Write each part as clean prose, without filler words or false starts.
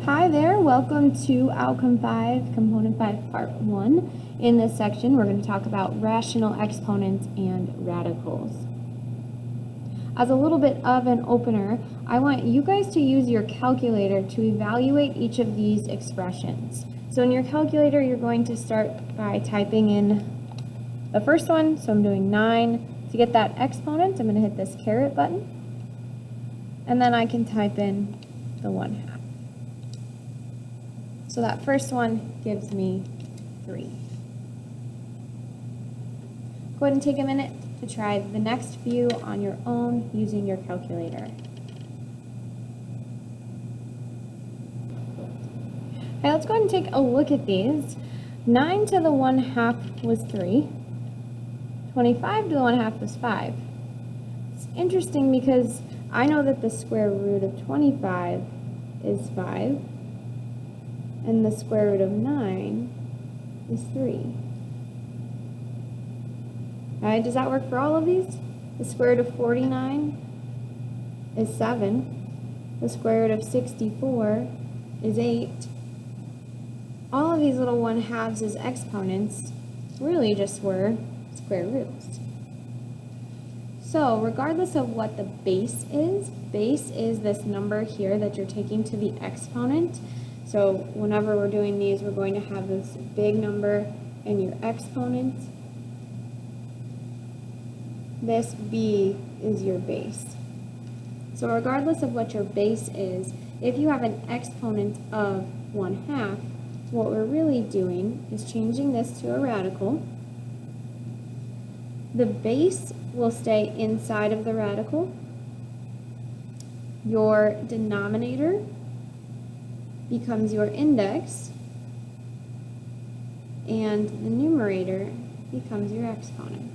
Hi there, welcome to Outcome 5, Component 5, Part 1. In this section, we're going to talk about rational exponents and radicals. As a little bit of an opener, I want you guys to use your calculator to evaluate each of these expressions. So in your calculator, you're going to start by typing in the first one. So I'm doing 9. To get that exponent, I'm going to hit this caret button. And then I can type in the 1/2. So that first one gives me 3. Go ahead and take a minute to try the next few on your own using your calculator. All right, let's go ahead and take a look at these. 9 to the 1/2 was 3. 25 to the 1/2 was 5. It's interesting because I know that the square root of 25 is 5. And the square root of 9 is 3. All right, does that work for all of these? The square root of 49 is 7. The square root of 64 is 8. All of these little 1/2s as exponents really just were square roots. So regardless of what the base is this number here that you're taking to the exponent. So whenever we're doing these, we're going to have this big number in your exponent. This b is your base. So regardless of what your base is, if you have an exponent of 1/2, what we're really doing is changing this to a radical. The base will stay inside of the radical. Your denominator becomes your index, and the numerator becomes your exponent.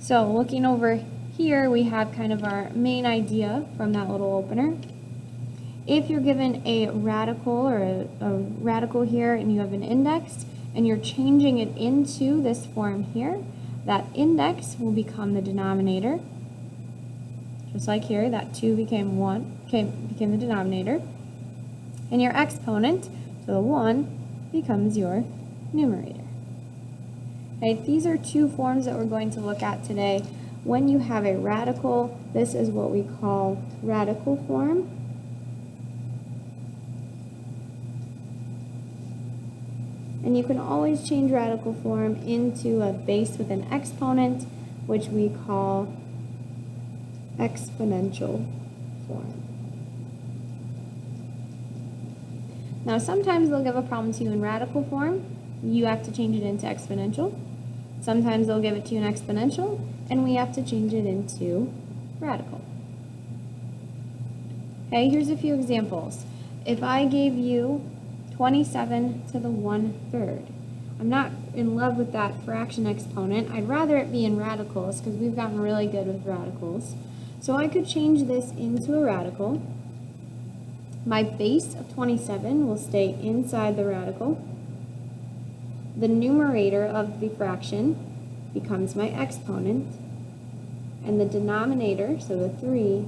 So looking over here, we have kind of our main idea from that little opener. If you're given a radical or a radical here and you have an index and you're changing it into this form here, that index will become the denominator. Just like here, that 2 became the denominator. And your exponent, so the 1, becomes your numerator. Okay, these are two forms that we're going to look at today. When you have a radical, this is what we call radical form. And you can always change radical form into a base with an exponent, which we call exponential form. Now sometimes they'll give a problem to you in radical form. You have to change it into exponential. Sometimes they'll give it to you in exponential, and we have to change it into radical. Okay, here's a few examples. If I gave you 27 to the 1/3, I'm not in love with that fraction exponent. I'd rather it be in radicals because we've gotten really good with radicals. So I could change this into a radical. My base of 27 will stay inside the radical. The numerator of the fraction becomes my exponent. And the denominator, so the 3,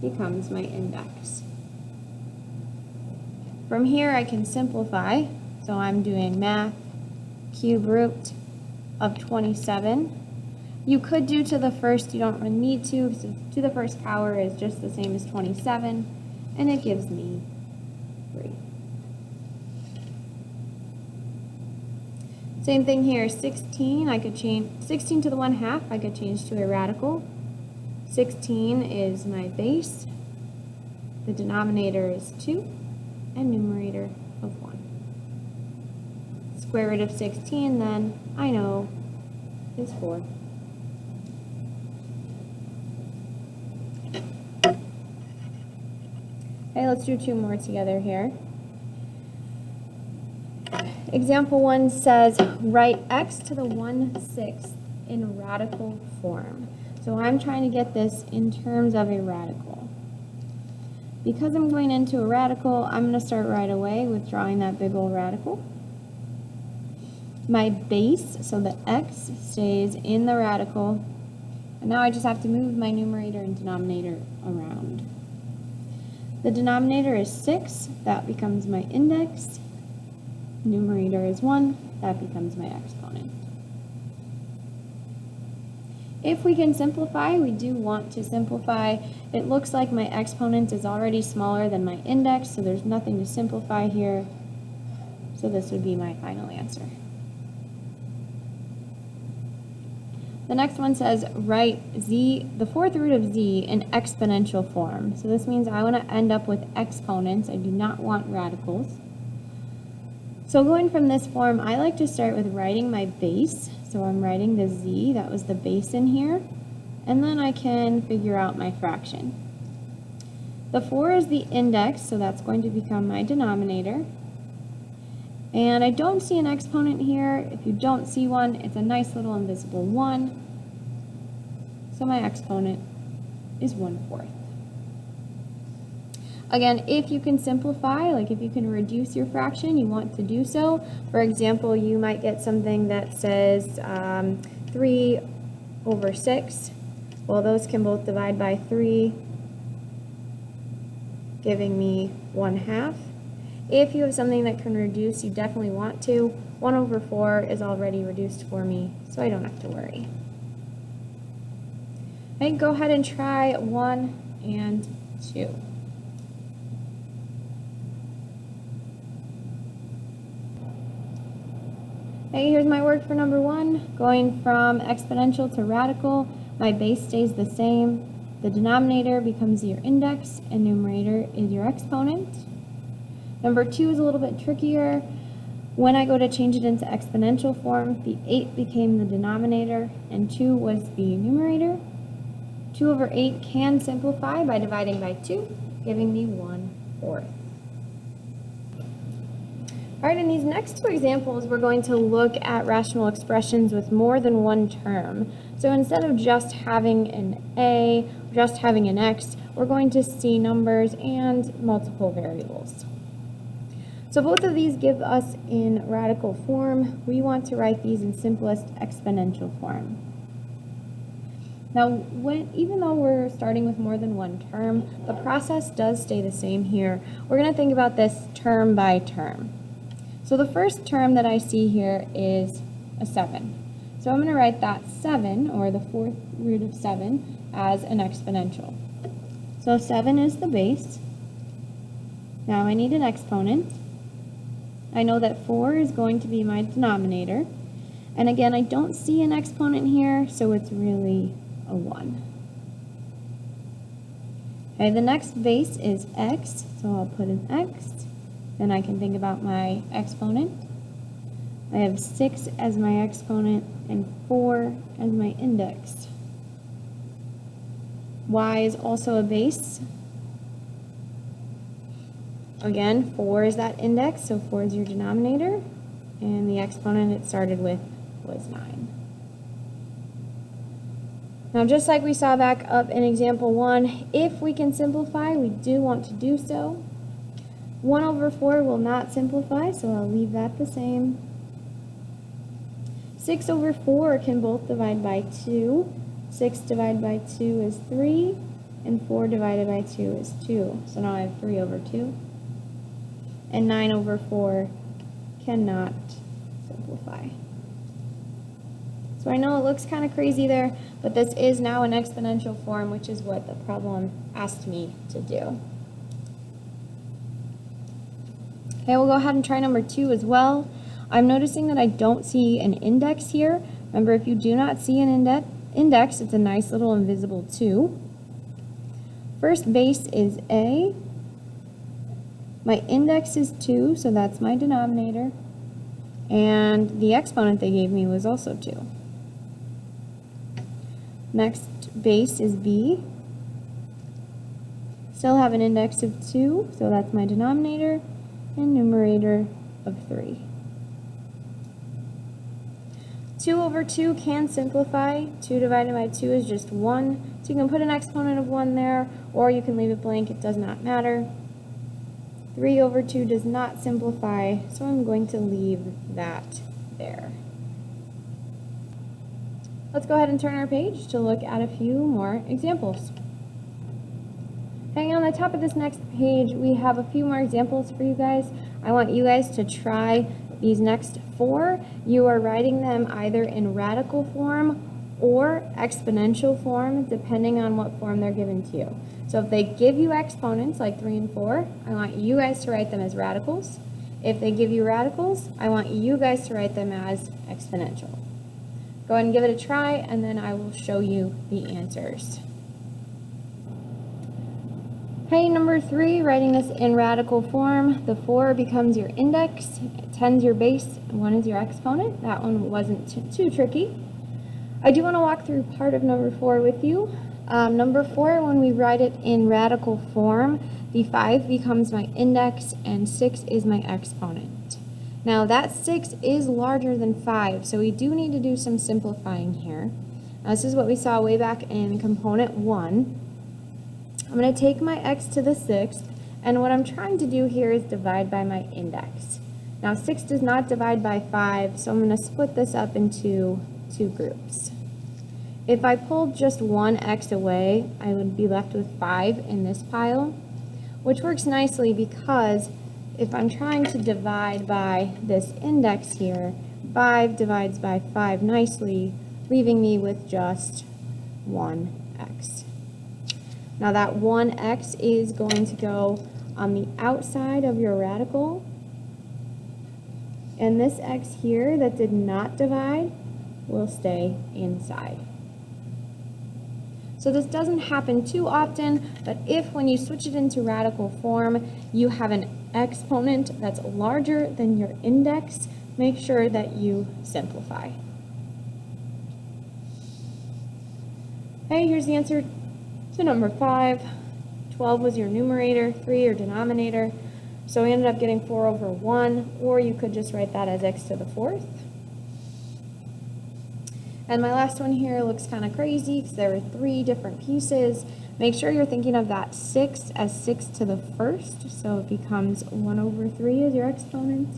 becomes my index. From here I can simplify. So I'm doing math, cube root of 27. You could do to the first, you don't really need to, because to the first power is just the same as 27, and it gives me 3. Same thing here, 16, I could change, 16 to the 1/2, I could change to a radical. 16 is my base, the denominator is 2, and numerator of 1. Square root of 16, then, I know, is 4. Okay, let's do 2 more together here. Example 1 says, write x to the 1/6 in radical form. So I'm trying to get this in terms of a radical. Because I'm going into a radical, I'm going to start right away with drawing that big old radical. My base, so the x, stays in the radical. And now I just have to move my numerator and denominator around. The denominator is 6, that becomes my index. Numerator is 1, that becomes my exponent. If we can simplify, we do want to simplify. It looks like my exponent is already smaller than my index, so there's nothing to simplify here. So this would be my final answer. The next one says, write z, the fourth root of z in exponential form. So this means I want to end up with exponents. I do not want radicals. So going from this form, I like to start with writing my base. So I'm writing the z, that was the base in here, and then I can figure out my fraction. The 4 is the index, so that's going to become my denominator. And I don't see an exponent here. If you don't see one, it's a nice little invisible 1. So my exponent is 1/4. Again, if you can simplify, like if you can reduce your fraction, you want to do so. For example, you might get something that says 3/6. Well, those can both divide by 3, giving me 1/2. If you have something that can reduce, you definitely want to. 1/4 is already reduced for me, so I don't have to worry. Okay, go ahead and try 1 and 2. Okay, here's my work for number 1. Going from exponential to radical, my base stays the same. The denominator becomes your index, and numerator is your exponent. Number 2 is a little bit trickier. When I go to change it into exponential form, the 8 became the denominator, and 2 was the numerator. 2/8 can simplify by dividing by 2, giving me 1/4. All right, in these next 2 examples, we're going to look at rational expressions with more than one term. So instead of just having an a, just having an x, we're going to see numbers and multiple variables. So both of these give us in radical form. We want to write these in simplest exponential form. Now, even though we're starting with more than one term, the process does stay the same here. We're going to think about this term by term. So the first term that I see here is a 7. So I'm going to write that 7, or the fourth root of 7, as an exponential. So 7 is the base. Now I need an exponent. I know that 4 is going to be my denominator. And again, I don't see an exponent here, so it's really a 1. Okay, the next base is x, so I'll put an x. Then I can think about my exponent. I have 6 as my exponent and 4 as my index. Y is also a base. Again, 4 is that index, so 4 is your denominator. And the exponent it started with was 9. Now, just like we saw back up in example 1, if we can simplify, we do want to do so. 1/4 will not simplify, so I'll leave that the same. 6/4 can both divide by 2. 6 divided by 2 is 3, and 4 divided by 2 is 2. So now I have 3/2. And 9/4 cannot simplify. So I know it looks kind of crazy there, but this is now an exponential form, which is what the problem asked me to do. Okay, we'll go ahead and try number 2 as well. I'm noticing that I don't see an index here. Remember, if you do not see an index, it's a nice little invisible 2. First base is a. My index is 2, so that's my denominator. And the exponent they gave me was also 2. Next base is b. Still have an index of 2, so that's my denominator. And numerator of 3. 2/2 can simplify. 2 divided by 2 is just 1. So you can put an exponent of 1 there, or you can leave it blank. It does not matter. 3/2 does not simplify, so I'm going to leave that there. Let's go ahead and turn our page to look at a few more examples. Okay, on the top of this next page, we have a few more examples for you guys. I want you guys to try these next 4. You are writing them either in radical form or exponential form, depending on what form they're given to you. So if they give you exponents like 3 and 4, I want you guys to write them as radicals. If they give you radicals, I want you guys to write them as exponential. Go ahead and give it a try, and then I will show you the answers. Okay, number 3, writing this in radical form. The 4 becomes your index, 10 is your base, and 1 is your exponent. That one wasn't too tricky. I do want to walk through part of number 4 with you. Number 4, when we write it in radical form, the 5 becomes my index and 6 is my exponent. Now that 6 is larger than 5, so we do need to do some simplifying here. Now, this is what we saw way back in component 1. I'm going to take my x to the 6th, and what I'm trying to do here is divide by my index. Now 6 does not divide by 5, so I'm going to split this up into 2 groups. If I pulled just one x away, I would be left with 5 in this pile, which works nicely because if I'm trying to divide by this index here, 5 divides by 5 nicely, leaving me with just 1x. Now that 1x is going to go on the outside of your radical, and this x here that did not divide will stay inside. So this doesn't happen too often, but if when you switch it into radical form, you have an exponent that's larger than your index, make sure that you simplify. Okay, here's the answer to number 5. 12 was your numerator, 3 your denominator. So we ended up getting 4 over 1, or you could just write that as x to the 4th. And my last one here looks kind of crazy because there were 3 different pieces. Make sure you're thinking of that 6 as 6 to the 1st, so it becomes 1 over 3 as your exponent.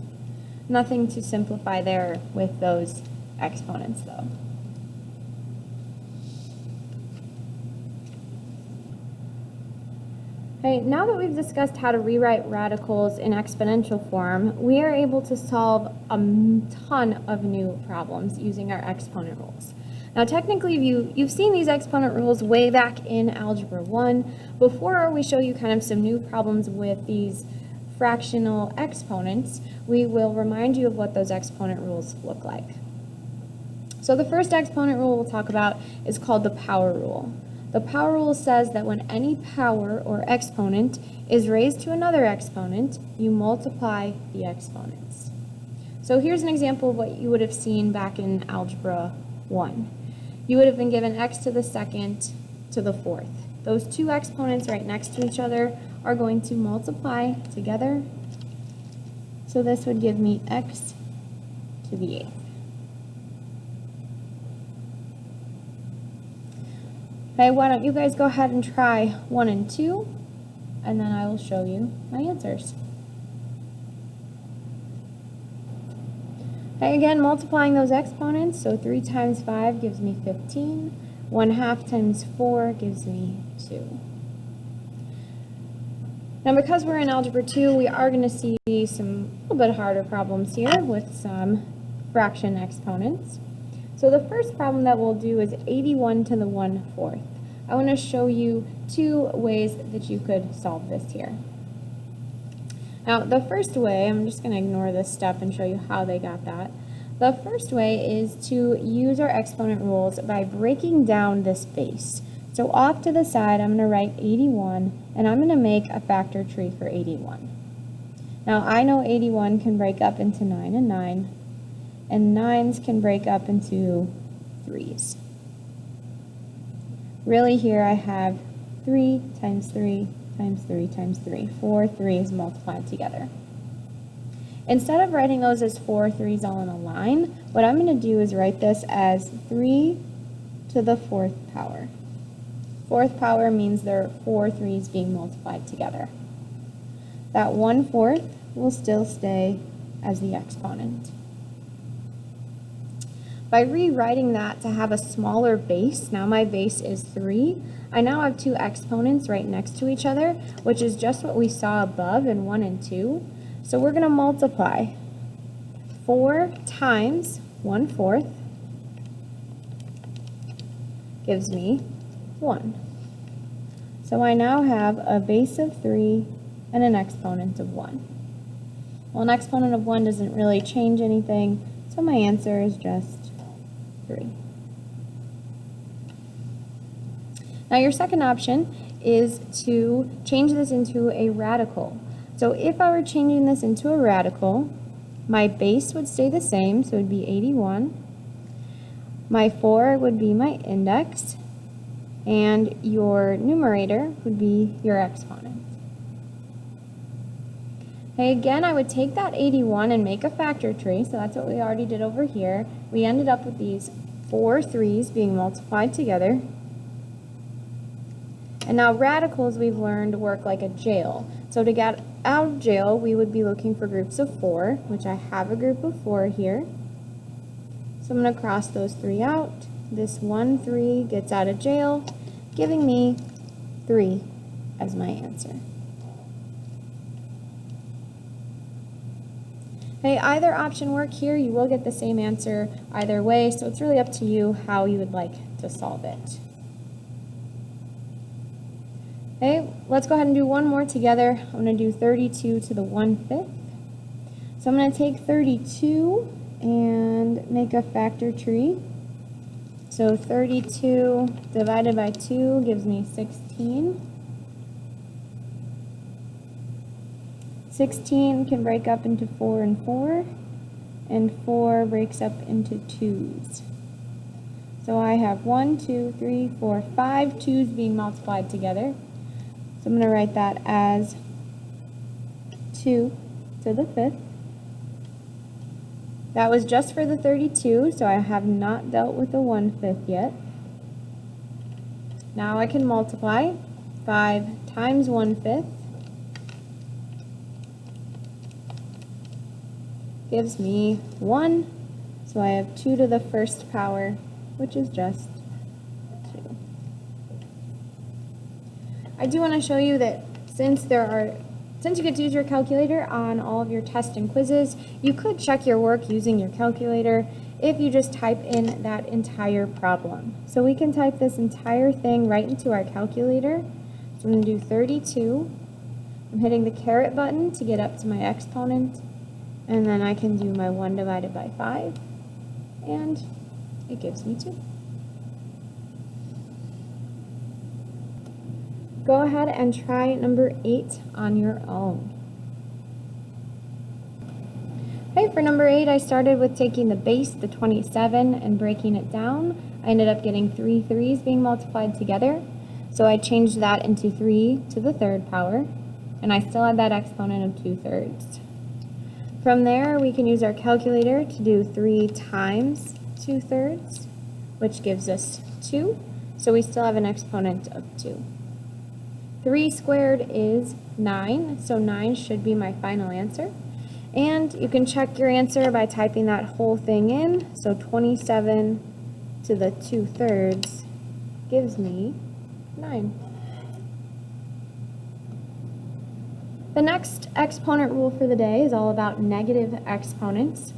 Nothing to simplify there with those exponents though. Okay, now that we've discussed how to rewrite radicals in exponential form, we are able to solve a ton of new problems using our exponent rules. Now technically you've seen these exponent rules way back in Algebra 1. Before we show you kind of some new problems with these fractional exponents, we will remind you of what those exponent rules look like. So the first exponent rule we'll talk about is called the power rule. The power rule says that when any power or exponent is raised to another exponent, you multiply the exponents. So here's an example of what you would have seen back in Algebra 1. You would have been given x to the 2nd to the 4th. Those 2 exponents right next to each other are going to multiply together. So this would give me x to the 8th. Okay, why don't you guys go ahead and try 1 and 2, and then I will show you my answers. Okay, again, multiplying those exponents, so 3 times 5 gives me 15, 1/2 times 4 gives me 2. Now because we're in Algebra 2, we are going to see some a little bit harder problems here with some fraction exponents. So the first problem that we'll do is 81 to the 1/4. I want to show you 2 ways that you could solve this here. Now the first way, I'm just going to ignore this step and show you how they got that. The first way is to use our exponent rules by breaking down this base. So off to the side, I'm going to write 81, and I'm going to make a factor tree for 81. Now I know 81 can break up into 9 and 9, and 9s can break up into 3s. Really here I have 3 times 3 times 3 times 3, 4 3s multiplied together. Instead of writing those as 4 3s all in a line, what I'm going to do is write this as 3 to the 4th power. 4th power means there are 4 3s being multiplied together. That 1/4 will still stay as the exponent. By rewriting that to have a smaller base, now my base is 3, I now have two exponents right next to each other, which is just what we saw above in 1 and 2. So we're going to multiply 4 times 1/4 gives me 1. So I now have a base of 3 and an exponent of 1. Well, an exponent of 1 doesn't really change anything, so my answer is just 3. Now your second option is to change this into a radical. So if I were changing this into a radical, my base would stay the same, so it would be 81. My 4 would be my index, and your numerator would be your exponent. Okay, again, I would take that 81 and make a factor tree, so that's what we already did over here. We ended up with these 4 3's being multiplied together. And now radicals, we've learned, work like a jail. So to get out of jail, we would be looking for groups of 4, which I have a group of 4 here. So I'm going to cross those 3 out. This 1 3 gets out of jail, giving me 3 as my answer. Okay, either option work here, you will get the same answer either way, so it's really up to you how you would like to solve it. Okay, let's go ahead and do one more together. I'm going to do 32 to the 1/5. So I'm going to take 32 and make a factor tree. So 32 divided by 2 gives me 16. 16 can break up into 4 and 4, and 4 breaks up into 2's. So I have 1, 2, 3, 4, 5 2's being multiplied together. So I'm going to write that as 2 to the 5th. That was just for the 32, so I have not dealt with the 1/5 yet. Now I can multiply 5 times 1/5. Gives me 1, so I have 2 to the 1st power, which is just 2. I do want to show you that since you get to use your calculator on all of your tests and quizzes, you could check your work using your calculator if you just type in that entire problem. So we can type this entire thing right into our calculator. So I'm going to do 32. I'm hitting the caret button to get up to my exponent. And then I can do my 1 divided by 5, and it gives me 2. Go ahead and try number 8 on your own. Okay, for number 8, I started with taking the base, the 27, and breaking it down. I ended up getting 3 3's being multiplied together. So I changed that into 3 to the 3rd power, and I still had that exponent of 2/3. From there, we can use our calculator to do 3 times 2/3, which gives us 2. So we still have an exponent of 2. 3 squared is 9, so 9 should be my final answer. And you can check your answer by typing that whole thing in. So 27 to the 2/3 gives me 9. The next exponent rule for the day is all about negative exponents.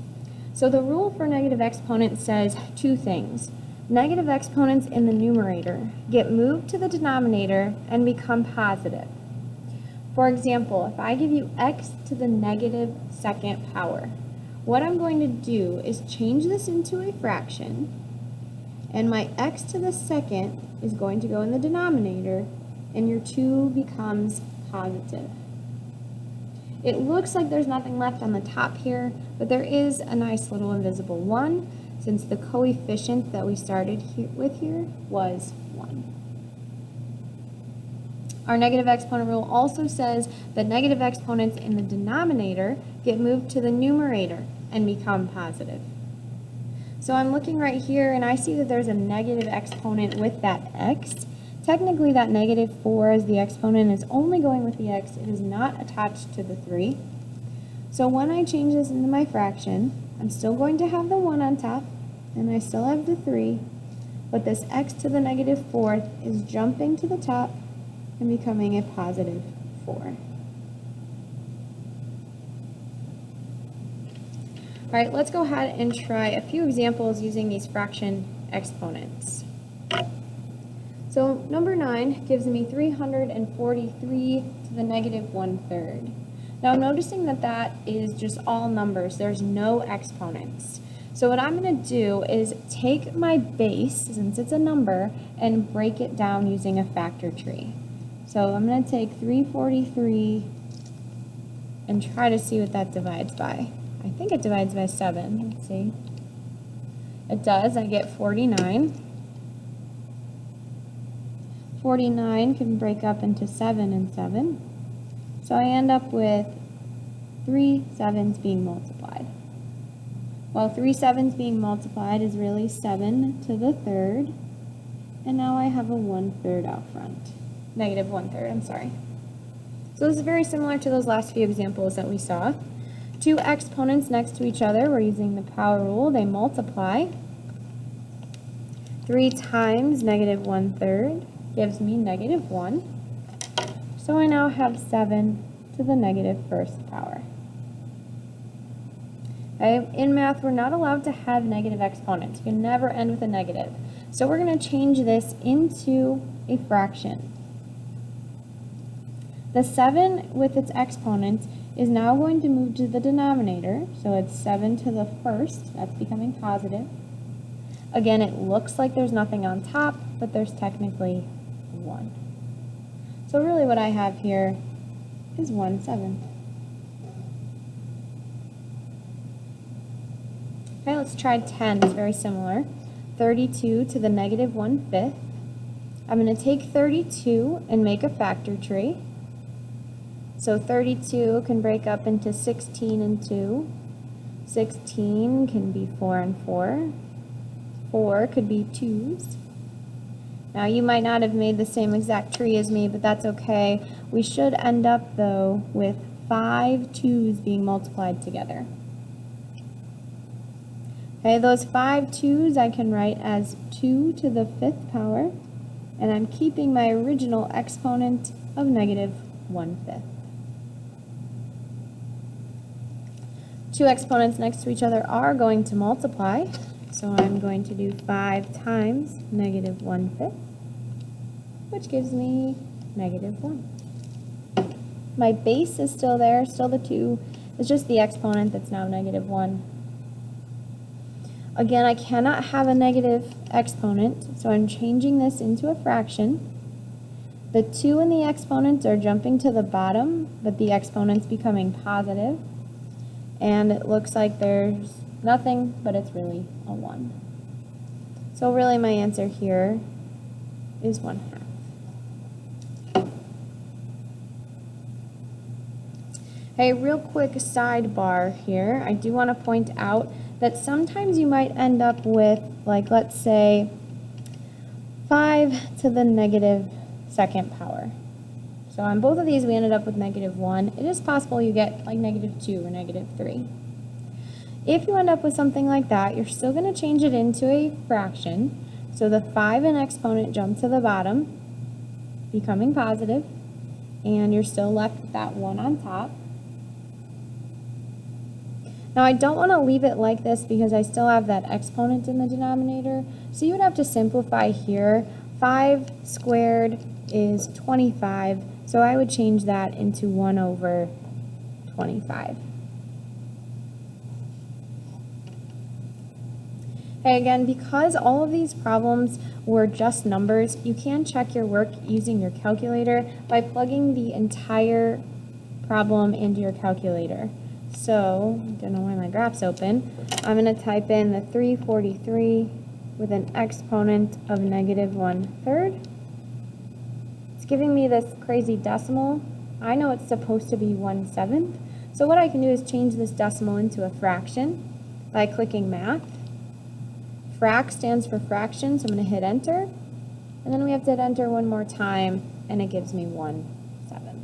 So the rule for negative exponents says 2 things. Negative exponents in the numerator get moved to the denominator and become positive. For example, if I give you x to the negative 2nd power, what I'm going to do is change this into a fraction, and my x to the 2nd is going to go in the denominator, and your 2 becomes positive. It looks like there's nothing left on the top here, but there is a nice little invisible 1, since the coefficient that we started with here was 1. Our negative exponent rule also says that negative exponents in the denominator get moved to the numerator and become positive. So I'm looking right here, and I see that there's a negative exponent with that x. Technically, that negative 4 as the exponent is only going with the x. It is not attached to the 3. So when I change this into my fraction, I'm still going to have the 1 on top, and I still have the 3, but this x to the negative 4th is jumping to the top and becoming a positive 4. All right, let's go ahead and try a few examples using these fraction exponents. So number 9 gives me 343 to the negative 1/3. Now I'm noticing that that is just all numbers. There's no exponents. So what I'm going to do is take my base, since it's a number, and break it down using a factor tree. So I'm going to take 343 and try to see what that divides by. I think it divides by 7. Let's see. It does. I get 49. 49 can break up into 7 and 7. So I end up with 3 7s being multiplied. Well, 3 7s being multiplied is really 7 to the 3rd. And now I have a 1/3 out front. Negative 1/3, I'm sorry. So this is very similar to those last few examples that we saw. 2 exponents next to each other, we're using the power rule, they multiply. 3 times negative 1/3 gives me negative 1. So I now have 7 to the negative 1st power. Okay. In math, we're not allowed to have negative exponents. You can never end with a negative. So we're going to change this into a fraction. The 7 with its exponent is now going to move to the denominator, so it's 7 to the 1st, that's becoming positive. Again, it looks like there's nothing on top, but there's technically 1. So really what I have here is 1/7. Okay, let's try 10, it's very similar. 32 to the negative 1/5. I'm going to take 32 and make a factor tree. So 32 can break up into 16 and 2. 16 can be 4 and 4. 4 could be 2's. Now you might not have made the same exact tree as me, but that's okay. We should end up though with 5 2's being multiplied together. Okay, those 5 2's I can write as 2 to the 5th power, and I'm keeping my original exponent of negative 1/5. 2 exponents next to each other are going to multiply, so I'm going to do 5 times negative 1/5, which gives me negative 1. My base is still there, still the 2. It's just the exponent that's now negative 1. Again, I cannot have a negative exponent, so I'm changing this into a fraction. The 2 and the exponents are jumping to the bottom, but the exponent's becoming positive. And it looks like there's nothing, but it's really a 1. So really my answer here is 1/2. Hey, real quick sidebar here. I do want to point out that sometimes you might end up with, like, let's say 5 to the negative 2nd power. So on both of these, we ended up with negative 1. It is possible you get like negative 2 or negative 3. If you end up with something like that, you're still going to change it into a fraction. So the 5 and exponent jump to the bottom, becoming positive, and you're still left with that 1 on top. Now I don't want to leave it like this because I still have that exponent in the denominator. So you would have to simplify here. 5 squared is 25. So I would change that into 1 over 25. Okay, again, because all of these problems were just numbers, you can check your work using your calculator by plugging the entire problem into your calculator. So, I don't know why my graph's open. I'm going to type in the 343 with an exponent of negative 1/3. Giving me this crazy decimal. I know it's supposed to be 1/7. So what I can do is change this decimal into a fraction by clicking math. Frac stands for fraction, so I'm going to hit enter. And then we have to hit enter one more time, and it gives me 1/7.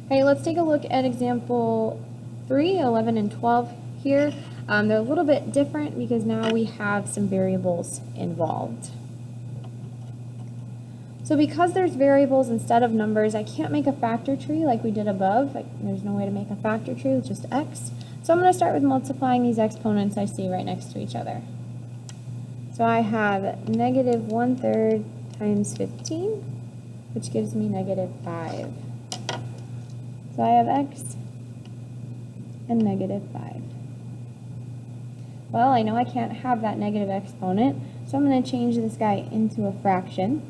Okay, let's take a look at example 3, 11, and 12 here. They're a little bit different because now we have some variables involved. So because there's variables instead of numbers, I can't make a factor tree like we did above. There's no way to make a factor tree with just x. So I'm going to start with multiplying these exponents I see right next to each other. So I have negative 1/3 times 15, which gives me negative 5. So I have x and negative 5. Well, I know I can't have that negative exponent, so I'm going to change this guy into a fraction.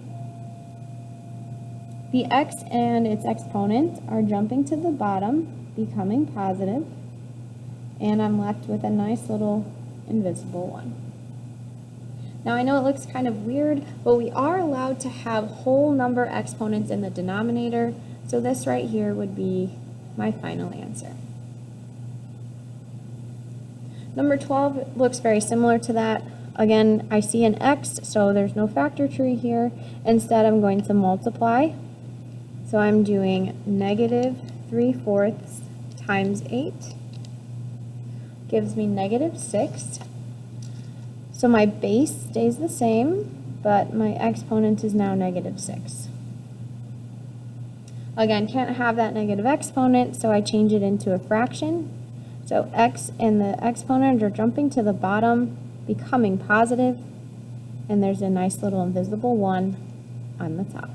The x and its exponent are jumping to the bottom, becoming positive, and I'm left with a nice little invisible 1. Now I know it looks kind of weird, but we are allowed to have whole number exponents in the denominator, so this right here would be my final answer. Number 12 looks very similar to that. Again, I see an x, so there's no factor tree here. Instead, I'm going to multiply. So I'm doing negative 3/4 times 8 gives me negative 6. So my base stays the same, but my exponent is now negative 6. Again, can't have that negative exponent, so I change it into a fraction. So x and the exponent are jumping to the bottom, becoming positive, and there's a nice little invisible 1 on the top.